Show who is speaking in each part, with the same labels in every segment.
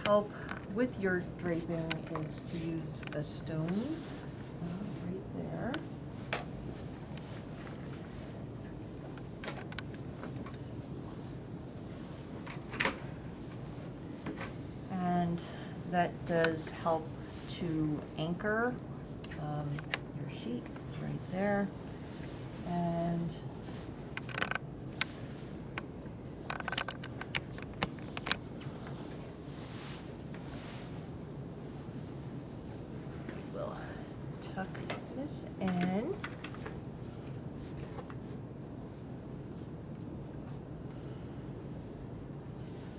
Speaker 1: help with your draping is to use a stone right there. And that does help to anchor your sheet right there. And we'll tuck this in.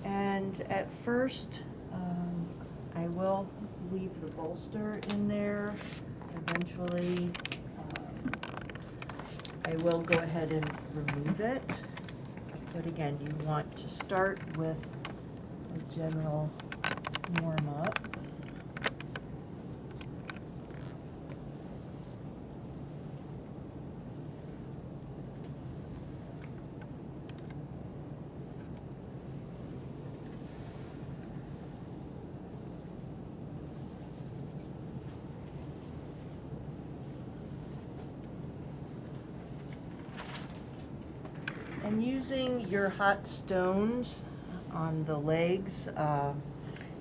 Speaker 1: And at first, I will leave the bolster in there. Eventually, I will go ahead and remove it. But again, you want to start with a general warm up. And using your hot stones on the legs,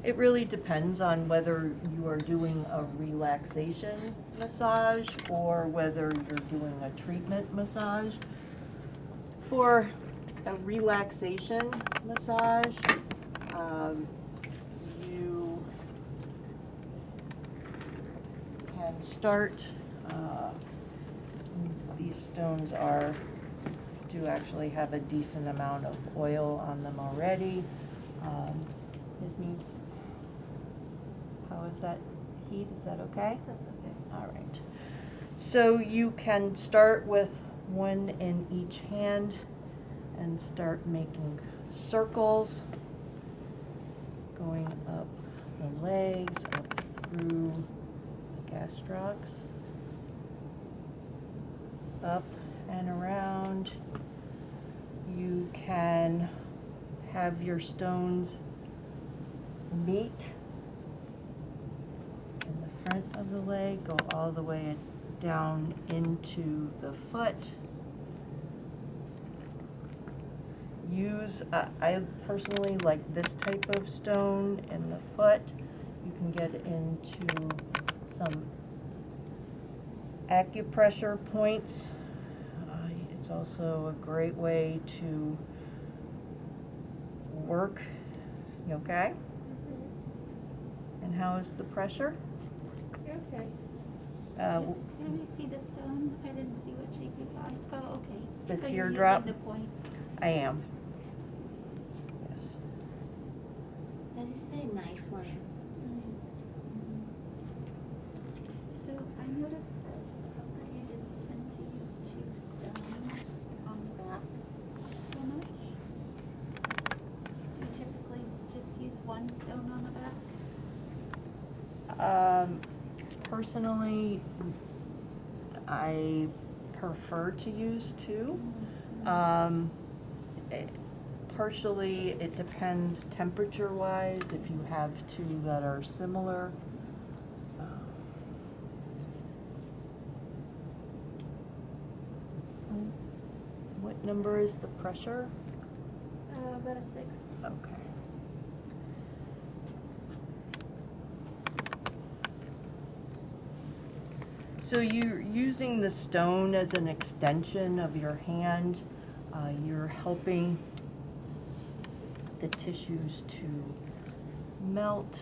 Speaker 1: it really depends on whether you are doing a relaxation massage or whether you're doing a treatment massage. For a relaxation massage, you can start, these stones do actually have a decent amount of oil on them already. How is that heat? Is that okay?
Speaker 2: That's okay.
Speaker 1: All right. So you can start with one in each hand and start making circles, going up the legs, up through the gastrocs, up and around. You can have your stones meet in the front of the leg, go all the way down into the foot. I personally like this type of stone in the foot. You can get into some acupressure points. It's also a great way to work. You okay?
Speaker 2: Mm-hmm.
Speaker 1: And how is the pressure?
Speaker 2: You're okay.
Speaker 1: Uh,
Speaker 2: Can we see the stone? I didn't see what shape you got. Oh, okay.
Speaker 1: The
Speaker 2: So
Speaker 1: teardrop?
Speaker 2: You're using the point.
Speaker 1: I am. Yes.
Speaker 3: That is a nice one.
Speaker 2: So I noticed that you didn't tend to use two stones on the back so much. You typically just use one stone on the back?
Speaker 1: Personally, I prefer to use two. Partially, it depends temperature-wise, if you have two that are similar. What number is the pressure?
Speaker 2: About a 6.
Speaker 1: Okay. So you're using the stone as an extension of your hand. You're helping the tissues to melt.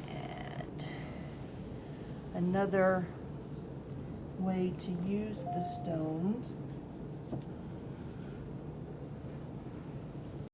Speaker 1: And another way to use the stones